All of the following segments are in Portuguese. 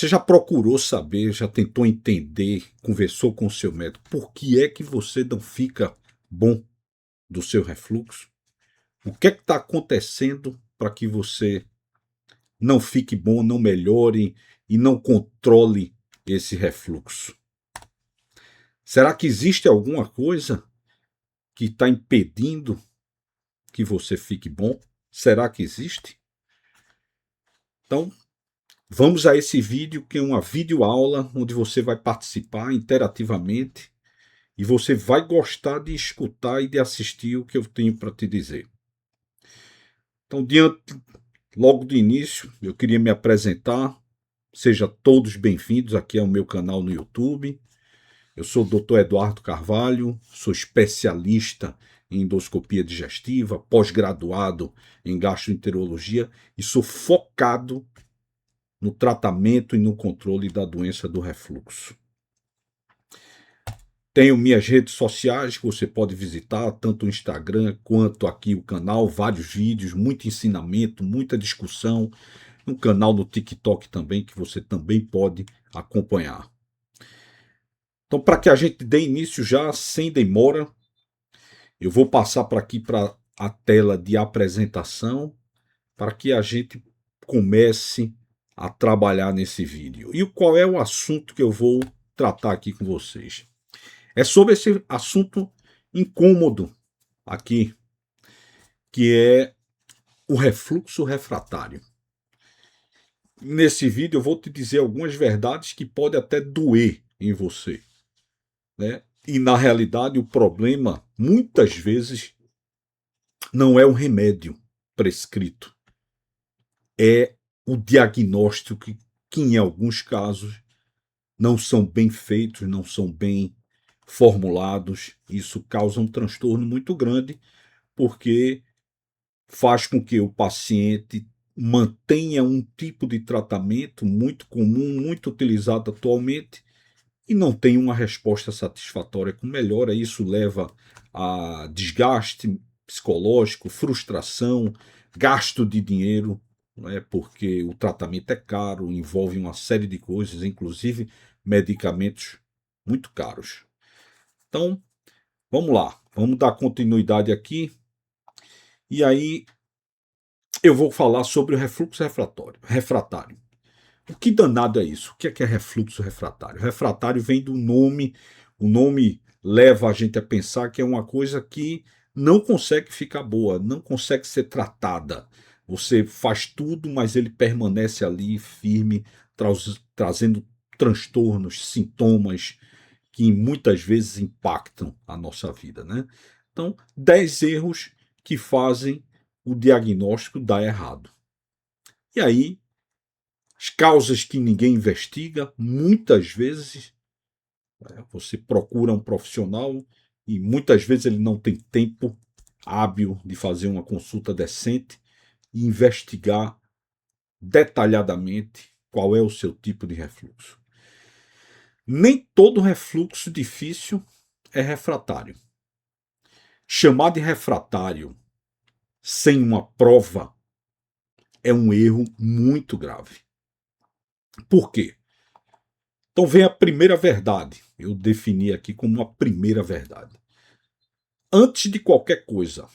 Você já procurou saber, já tentou entender, conversou com o seu médico, por que é que você não fica bom do seu refluxo? O que é que está acontecendo para que você não fique bom, não melhore e não controle esse refluxo? Será que existe alguma coisa que está impedindo que você fique bom? Será que existe? Então, vamos a esse vídeo, que é uma videoaula onde você vai participar interativamente e você vai gostar de escutar e de assistir o que eu tenho para te dizer. Então, logo do início, eu queria me apresentar. Sejam todos bem-vindos aqui ao meu canal no YouTube. Eu sou o Dr. Eduardo Carvalho, sou especialista em endoscopia digestiva, pós-graduado em gastroenterologia e sou focado no tratamento e no controle da doença do refluxo. Tenho minhas redes sociais que você pode visitar, tanto o Instagram quanto aqui o canal, vários vídeos, muito ensinamento, muita discussão. Um canal no TikTok também que você também pode acompanhar. Então, para que a gente dê início já sem demora, eu vou passar para aqui para a tela de apresentação para que a gente comece a trabalhar nesse vídeo. E qual é o assunto que eu vou tratar aqui com vocês? É sobre esse assunto incômodo aqui, que é o refluxo refratário. Nesse vídeo eu vou te dizer algumas verdades que podem até doer em você, né? E na realidade o problema muitas vezes não é o remédio prescrito, é o diagnóstico que em alguns casos não são bem feitos, não são bem formulados. Isso causa um transtorno muito grande, porque faz com que o paciente mantenha um tipo de tratamento muito comum, muito utilizado atualmente, e não tem uma resposta satisfatória com melhora. Isso leva a desgaste psicológico, frustração, gasto de dinheiro, não é? Porque o tratamento é caro, envolve uma série de coisas, inclusive medicamentos muito caros. Então, vamos lá, vamos dar continuidade aqui. E aí eu vou falar sobre o refluxo refratário. O que danado é isso? O que é refluxo refratário? Refratário vem do nome, o nome leva a gente a pensar que é uma coisa que não consegue ficar boa, não consegue ser tratada. Você faz tudo, mas ele permanece ali firme, trazendo transtornos, sintomas que muitas vezes impactam a nossa vida, né? Então, 10 erros que fazem o diagnóstico dar errado. E aí, as causas que ninguém investiga, muitas vezes você procura um profissional e muitas vezes ele não tem tempo hábil de fazer uma consulta decente e investigar detalhadamente qual é o seu tipo de refluxo. Nem todo refluxo difícil é refratário. Chamar de refratário sem uma prova é um erro muito grave. Por quê? Então vem a primeira verdade. Eu defini aqui como uma primeira verdade. Antes de qualquer coisa,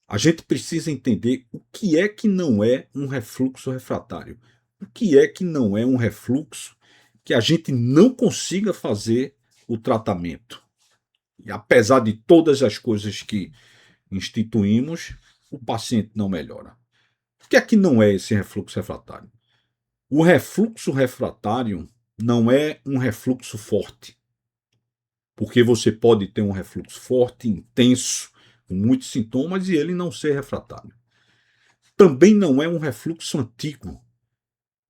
a gente precisa entender o que é que não é um refluxo refratário. O que é que não é um refluxo que a gente não consiga fazer o tratamento. E apesar de todas as coisas que instituímos, o paciente não melhora. O que é que não é esse refluxo refratário? O refluxo refratário não é um refluxo forte, porque você pode ter um refluxo forte, intenso, com muitos sintomas e ele não ser refratário. Também não é um refluxo antigo.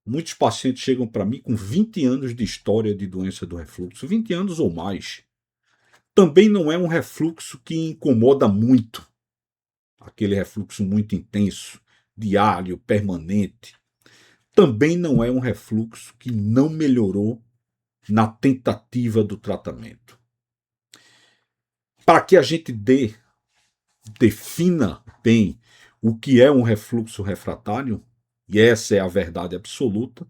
Muitos pacientes chegam para mim com 20 anos de história de doença do refluxo, 20 anos ou mais. Também não é um refluxo que incomoda muito, aquele refluxo muito intenso, diário, permanente. Também não é um refluxo que não melhorou na tentativa do tratamento. Para que a gente defina bem o que é um refluxo refratário, e essa é a verdade absoluta,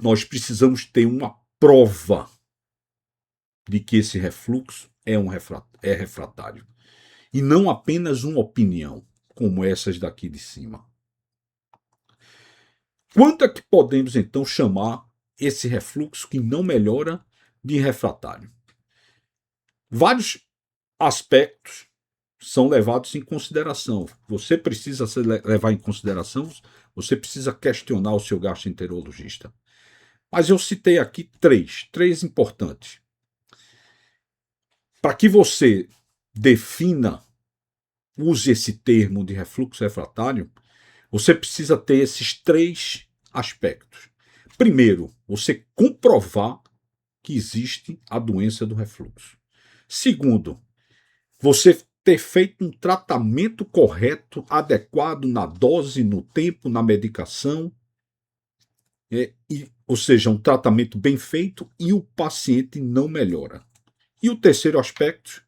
Nós precisamos ter uma prova de que esse refluxo é refratário. E não apenas uma opinião, como essas daqui de cima. Quanto é que podemos, então, chamar esse refluxo que não melhora de refratário? Vários aspectos são levados em consideração. Você precisa levar em consideração, você precisa questionar o seu gastroenterologista. Mas eu citei aqui três importantes. Para que você defina, use esse termo de refluxo refratário, você precisa ter esses três aspectos. Primeiro, você comprovar que existe a doença do refluxo. Segundo, você ter feito um tratamento correto, adequado na dose, no tempo, na medicação, ou seja, um tratamento bem feito e o paciente não melhora. E o terceiro aspecto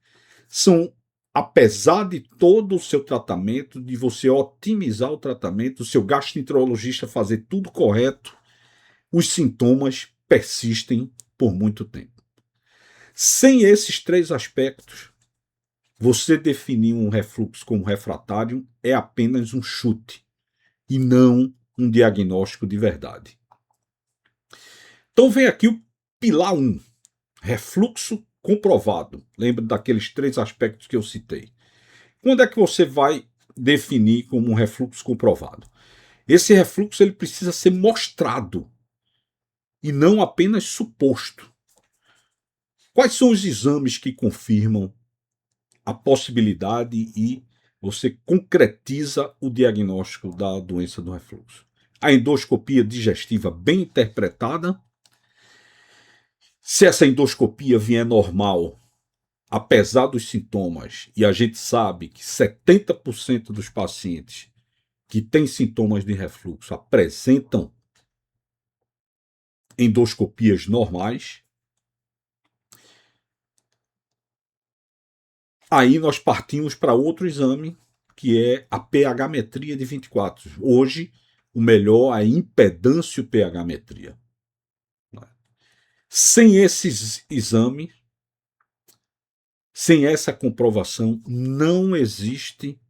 são, apesar de todo o seu tratamento, de você otimizar o tratamento, o seu gastroenterologista fazer tudo correto, os sintomas persistem por muito tempo. Sem esses três aspectos, você definir um refluxo como refratário é apenas um chute e não um diagnóstico de verdade. Então vem aqui o pilar 1, refluxo comprovado. Lembra daqueles três aspectos que eu citei. Quando é que você vai definir como um refluxo comprovado? Esse refluxo ele precisa ser mostrado e não apenas suposto. Quais são os exames que confirmam a possibilidade e você concretiza o diagnóstico da doença do refluxo? A endoscopia digestiva bem interpretada. Se essa endoscopia vier normal, apesar dos sintomas, e a gente sabe que 70% dos pacientes que têm sintomas de refluxo apresentam endoscopias normais, aí nós partimos para outro exame, que é a pH-metria de 24. Hoje, o melhor é a impedância-pH-metria. Sem esses exames, sem essa comprovação, não existe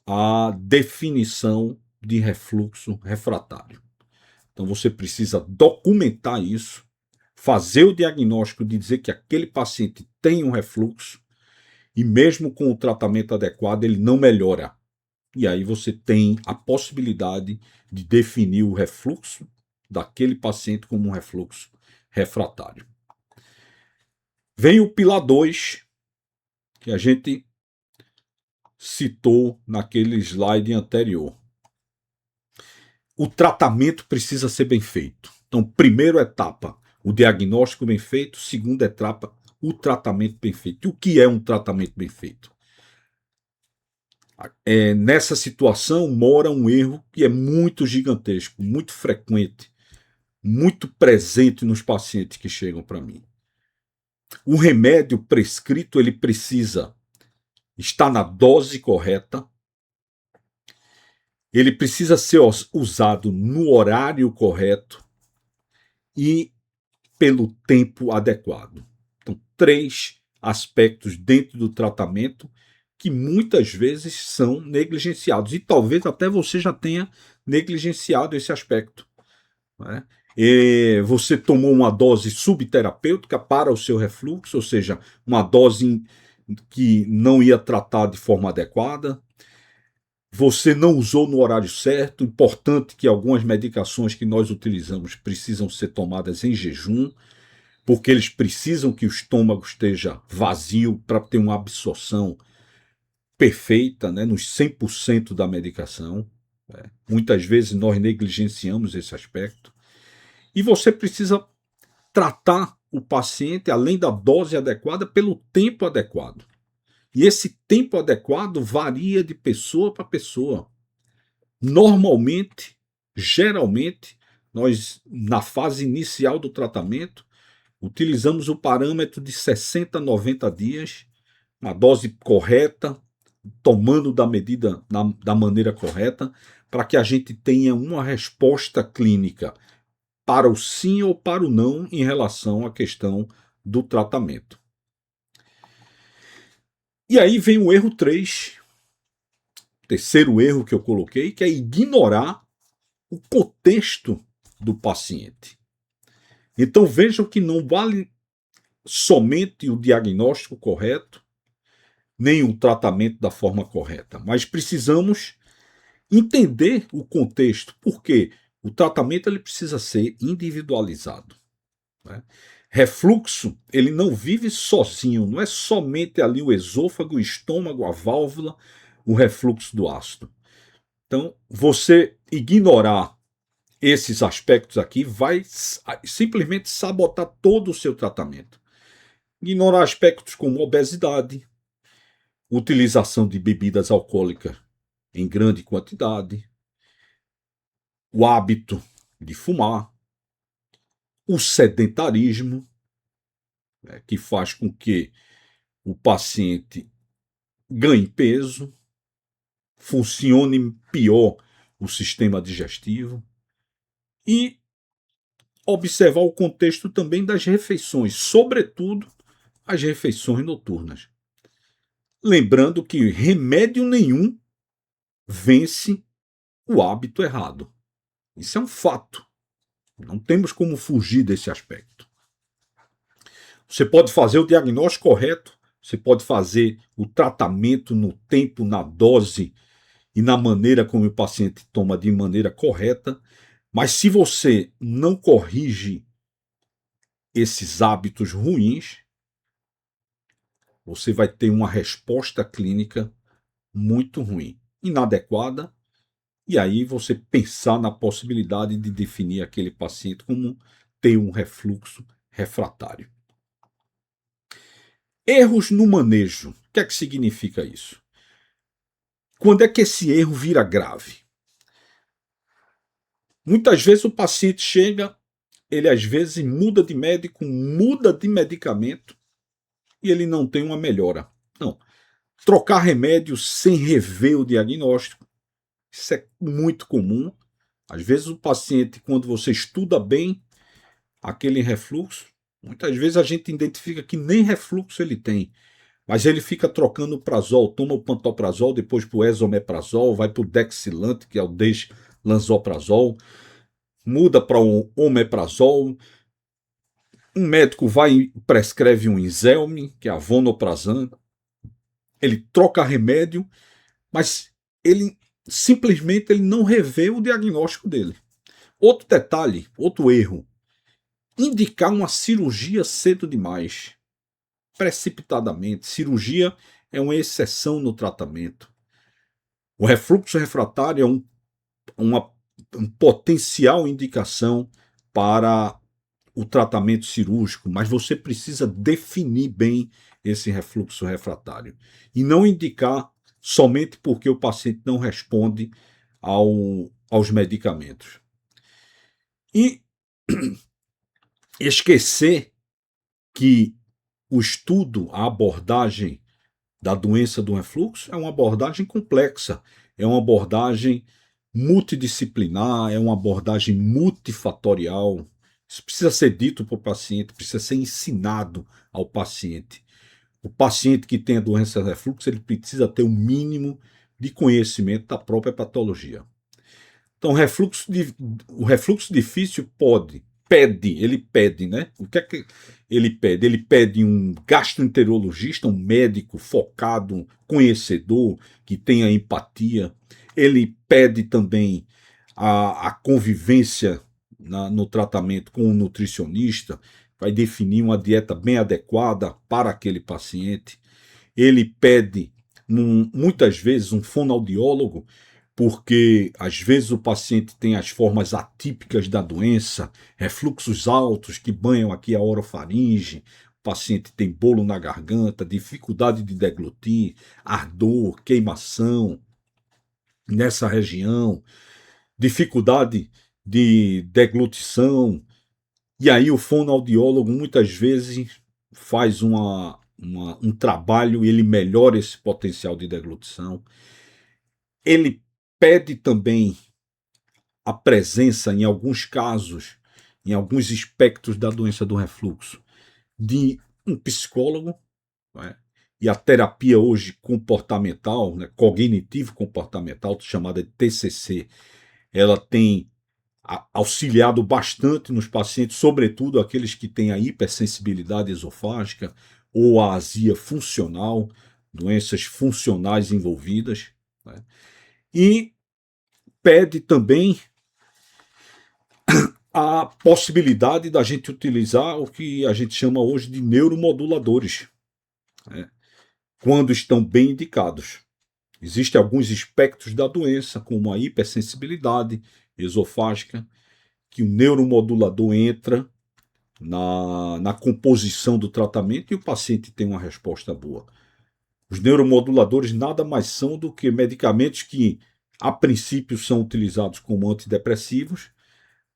a definição de refluxo refratário. Então você precisa documentar isso, fazer o diagnóstico de dizer que aquele paciente tem um refluxo e mesmo com o tratamento adequado ele não melhora. E aí você tem a possibilidade de definir o refluxo daquele paciente como um refluxo refratário. Vem o pilar 2, que a gente citou naquele slide anterior. O tratamento precisa ser bem feito. Então, primeira etapa, o diagnóstico bem feito. Segunda etapa, o tratamento bem feito. E o que é um tratamento bem feito? Nessa situação mora um erro que é muito gigantesco, muito frequente, muito presente nos pacientes que chegam para mim. O remédio prescrito ele precisa estar na dose correta, ele precisa ser usado no horário correto e pelo tempo adequado. Então, 3 aspectos dentro do tratamento que muitas vezes são negligenciados. E talvez até você já tenha negligenciado esse aspecto. Né? Você tomou uma dose subterapêutica para o seu refluxo, ou seja, uma dose que não ia tratar de forma adequada. Você não usou no horário certo. Importante que algumas medicações que nós utilizamos precisam ser tomadas em jejum, porque eles precisam que o estômago esteja vazio para ter uma absorção perfeita, né, nos 100% da medicação. Muitas vezes nós negligenciamos esse aspecto. E você precisa tratar o paciente, além da dose adequada, pelo tempo adequado. E esse tempo adequado varia de pessoa para pessoa. Normalmente, geralmente, nós, na fase inicial do tratamento, utilizamos o parâmetro de 60 a 90 dias, uma dose correta, tomando da medida da maneira correta, para que a gente tenha uma resposta clínica para o sim ou para o não em relação à questão do tratamento. E aí vem o erro 3, terceiro erro que eu coloquei, que é ignorar o contexto do paciente. Então vejam que não vale somente o diagnóstico correto, nem o tratamento da forma correta, mas precisamos entender o contexto, porque o tratamento ele precisa ser individualizado, né? Refluxo, ele não vive sozinho, não é somente ali o esôfago, o estômago, a válvula, o refluxo do ácido. Então, você ignorar esses aspectos aqui vai simplesmente sabotar todo o seu tratamento. Ignorar aspectos como obesidade, utilização de bebidas alcoólicas em grande quantidade, o hábito de fumar, o sedentarismo, né, que faz com que o paciente ganhe peso, funcione pior o sistema digestivo e observar o contexto também das refeições, sobretudo as refeições noturnas. Lembrando que remédio nenhum vence o hábito errado. Isso é um fato. Não temos como fugir desse aspecto. Você pode fazer o diagnóstico correto, você pode fazer o tratamento no tempo, na dose e na maneira como o paciente toma de maneira correta, mas se você não corrige esses hábitos ruins, você vai ter uma resposta clínica muito ruim, inadequada, e aí você pensar na possibilidade de definir aquele paciente como ter um refluxo refratário. Erros no manejo. O que é que significa isso? Quando é que esse erro vira grave? Muitas vezes o paciente chega, ele às vezes muda de médico, muda de medicamento e ele não tem uma melhora. Não. Trocar remédio sem rever o diagnóstico, isso é muito comum. Às vezes o paciente, quando você estuda bem aquele refluxo, muitas vezes a gente identifica que nem refluxo ele tem, mas ele fica trocando o prazol, toma o pantoprazol, depois pro esomeprazol, vai pro Dexilante, que é o deslanzoprazol, muda para um omeprazol, um médico vai e prescreve um Inzelme, que é a vonoprazan, ele troca remédio, mas ele simplesmente ele não revê o diagnóstico dele. Outro detalhe, outro erro, indicar uma cirurgia cedo demais, precipitadamente. Cirurgia é uma exceção no tratamento. O refluxo refratário é uma potencial indicação para o tratamento cirúrgico, mas você precisa definir bem esse refluxo refratário e não indicar somente porque o paciente não responde aos medicamentos. E esquecer que o estudo, a abordagem da doença do refluxo é uma abordagem complexa, é uma abordagem multidisciplinar, é uma abordagem multifatorial. Isso precisa ser dito para o paciente, precisa ser ensinado ao paciente. O paciente que tem a doença do refluxo, ele precisa ter o mínimo de conhecimento da própria patologia. Então, o refluxo difícil ele pede, né? O que é que ele pede? Ele pede um gastroenterologista, um médico focado, conhecedor, que tenha empatia. Ele pede também a convivência no tratamento com o nutricionista, vai definir uma dieta bem adequada para aquele paciente. Ele pede, muitas vezes, um fonoaudiólogo, porque às vezes o paciente tem as formas atípicas da doença, refluxos altos que banham aqui a orofaringe, o paciente tem bolo na garganta, dificuldade de deglutir, ardor, queimação nessa região, dificuldade de deglutição, e aí o fonoaudiólogo muitas vezes faz um trabalho e ele melhora esse potencial de deglutição. Ele pede também a presença, em alguns casos, em alguns aspectos da doença do refluxo, de um psicólogo, né? E a terapia hoje comportamental, né, cognitivo-comportamental, chamada de TCC, ela tem auxiliado bastante nos pacientes, sobretudo aqueles que têm a hipersensibilidade esofágica ou a azia funcional, doenças funcionais envolvidas, né? E pede também a possibilidade da gente utilizar o que a gente chama hoje de neuromoduladores, né, quando estão bem indicados. Existem alguns espectros da doença, como a hipersensibilidade esofágica, que o neuromodulador entra na composição do tratamento e o paciente tem uma resposta boa. Os neuromoduladores nada mais são do que medicamentos que, a princípio, são utilizados como antidepressivos,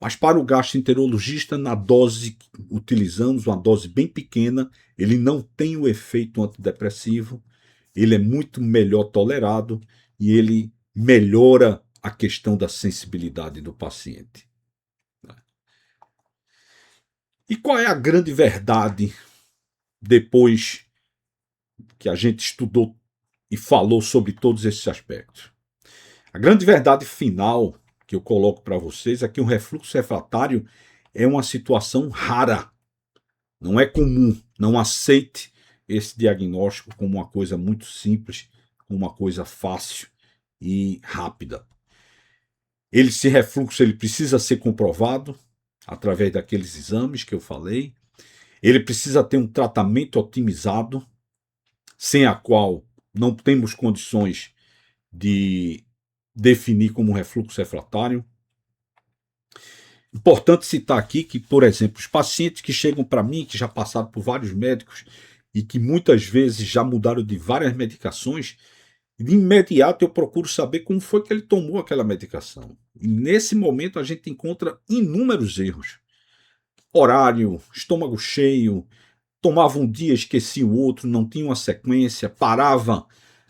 mas para o gastroenterologista, na dose que utilizamos, uma dose bem pequena, ele não tem o efeito antidepressivo, ele é muito melhor tolerado e ele melhora a questão da sensibilidade do paciente. E qual é a grande verdade depois que a gente estudou e falou sobre todos esses aspectos? A grande verdade final que eu coloco para vocês é que um refluxo refratário é uma situação rara, não é comum. Não aceite esse diagnóstico como uma coisa muito simples, como uma coisa fácil e rápida. Esse refluxo ele precisa ser comprovado através daqueles exames que eu falei. Ele precisa ter um tratamento otimizado, sem a qual não temos condições de definir como refluxo refratário. Importante citar aqui que, por exemplo, os pacientes que chegam para mim, que já passaram por vários médicos e que muitas vezes já mudaram de várias medicações, de imediato eu procuro saber como foi que ele tomou aquela medicação. E nesse momento a gente encontra inúmeros erros. Horário, estômago cheio, tomava um dia, esquecia o outro, não tinha uma sequência, parava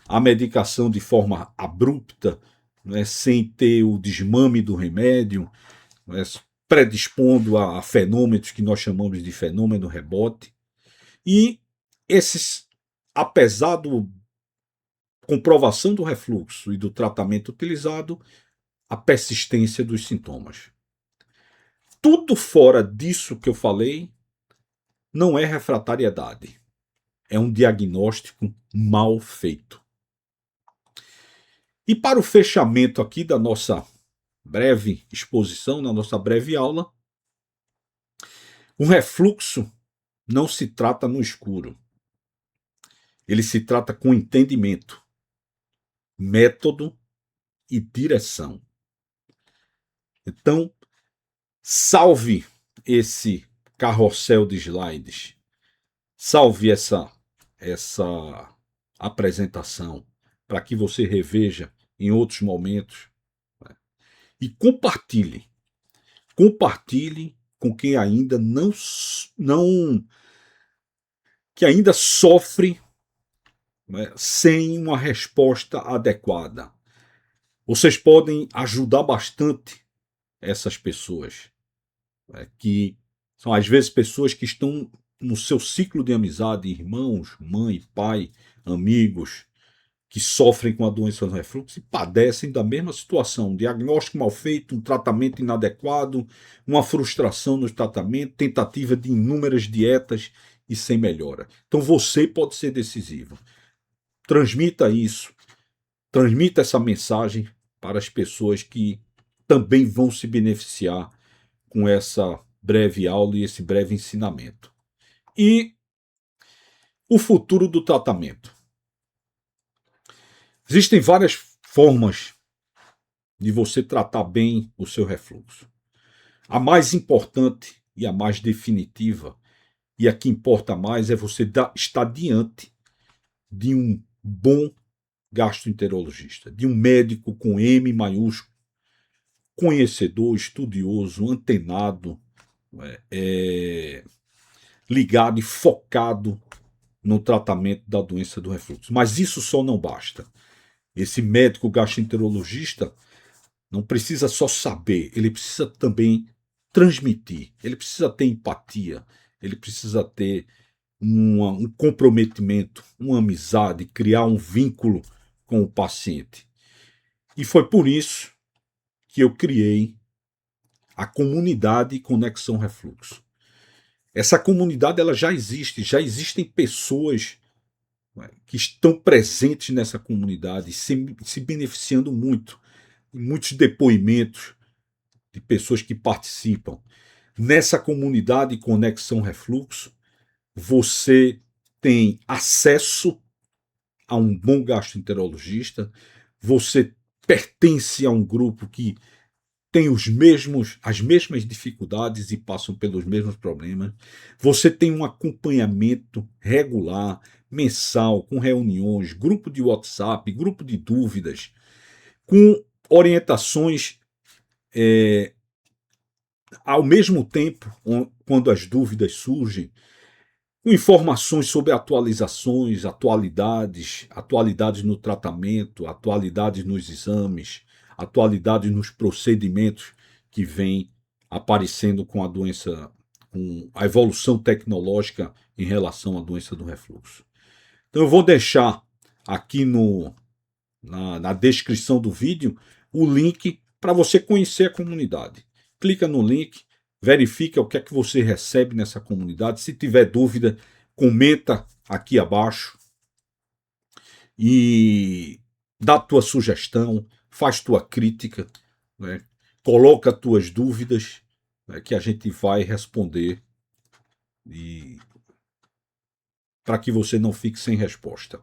a medicação de forma abrupta, né, sem ter o desmame do remédio, né, predispondo a fenômenos que nós chamamos de fenômeno rebote. E esses, apesar da comprovação do refluxo e do tratamento utilizado, a persistência dos sintomas. Tudo fora disso que eu falei não é refratariedade. É um diagnóstico mal feito. E para o fechamento aqui da nossa breve exposição, na nossa breve aula, o refluxo não se trata no escuro. Ele se trata com entendimento, método e direção. Então, salve esse carrossel de slides, salve essa apresentação para que você reveja em outros momentos, né? E compartilhe com quem ainda não que ainda sofre, né, sem uma resposta adequada. Vocês podem ajudar bastante essas pessoas, né, que são às vezes pessoas que estão no seu ciclo de amizade, irmãos, mãe, pai, amigos, que sofrem com a doença do refluxo e padecem da mesma situação, um diagnóstico mal feito, um tratamento inadequado, uma frustração no tratamento, tentativa de inúmeras dietas e sem melhora. Então você pode ser decisivo. Transmita isso, transmita essa mensagem para as pessoas que também vão se beneficiar com essa breve aula e esse breve ensinamento. E o futuro do tratamento. Existem várias formas de você tratar bem o seu refluxo. A mais importante e a mais definitiva, e a que importa mais, é você estar diante de um bom gastroenterologista, de um médico com M maiúsculo, conhecedor, estudioso, antenado, ligado e focado no tratamento da doença do refluxo. Mas isso só não basta. Esse médico gastroenterologista Não precisa só saber, ele precisa também transmitir, ele precisa ter empatia, ele precisa ter um comprometimento, uma amizade, criar um vínculo com o paciente. E foi por isso que eu criei a comunidade Conexão Refluxo. Essa comunidade ela já existe, já existem pessoas que estão presentes nessa comunidade, se beneficiando muito. Muitos depoimentos de pessoas que participam. Nessa comunidade Conexão Refluxo, você tem acesso a um bom gastroenterologista, você pertence a um grupo que tem as mesmas dificuldades e passam pelos mesmos problemas. Você tem um acompanhamento regular, mensal, com reuniões, grupo de WhatsApp, grupo de dúvidas, com orientações ao mesmo tempo, quando as dúvidas surgem, com informações sobre atualizações, atualidades no tratamento, atualidades nos exames, atualidades nos procedimentos que vêm aparecendo com a doença, com a evolução tecnológica em relação à doença do refluxo. Então eu vou deixar aqui na descrição do vídeo o link para você conhecer a comunidade. Clica no link, verifica o que é que você recebe nessa comunidade. Se tiver dúvida, comenta aqui abaixo e dá tua sugestão, faz tua crítica, né? Coloca tuas dúvidas, né, que a gente vai responder e para que você não fique sem resposta.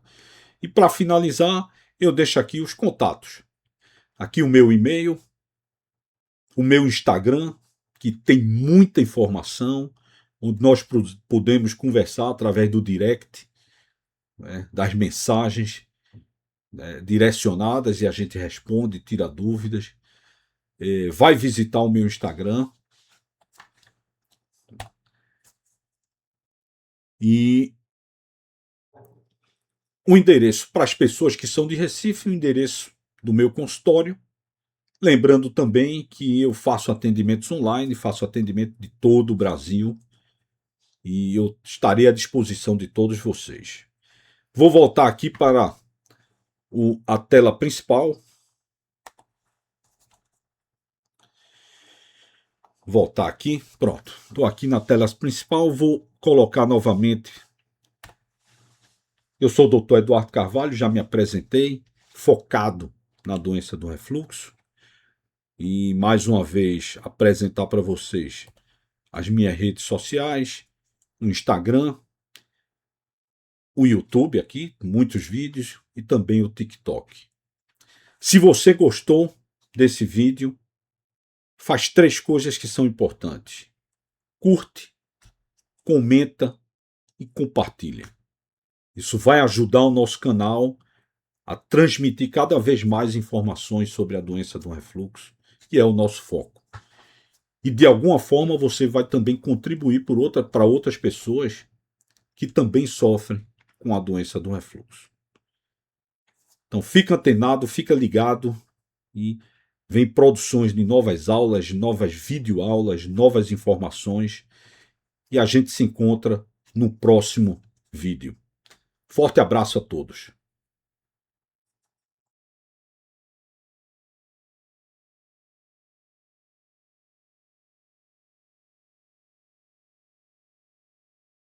E para finalizar, eu deixo aqui os contatos. Aqui o meu e-mail, o meu Instagram, que tem muita informação, onde nós podemos conversar através do direct, né, das mensagens direcionadas e a gente responde, tira dúvidas. Vai visitar o meu Instagram. E o endereço para as pessoas que são de Recife, o endereço do meu consultório. Lembrando também que eu faço atendimentos online, faço atendimento de todo o Brasil e eu estarei à disposição de todos vocês. Vou voltar aqui para a tela principal. Voltar aqui, pronto. Estou aqui na tela principal, vou colocar novamente. Eu sou o Dr. Eduardo Carvalho, já me apresentei, focado na doença do refluxo. E mais uma vez apresentar para vocês as minhas redes sociais, o Instagram, o YouTube aqui, muitos vídeos, e também o TikTok. Se você gostou desse vídeo, faz 3 coisas que são importantes. Curte, comenta e compartilha. Isso vai ajudar o nosso canal a transmitir cada vez mais informações sobre a doença do refluxo, que é o nosso foco. E de alguma forma você vai também contribuir para outras pessoas que também sofrem com a doença do refluxo. Então fica antenado, fica ligado e vem produções de novas aulas, novas videoaulas, novas informações e a gente se encontra no próximo vídeo. Forte abraço a todos.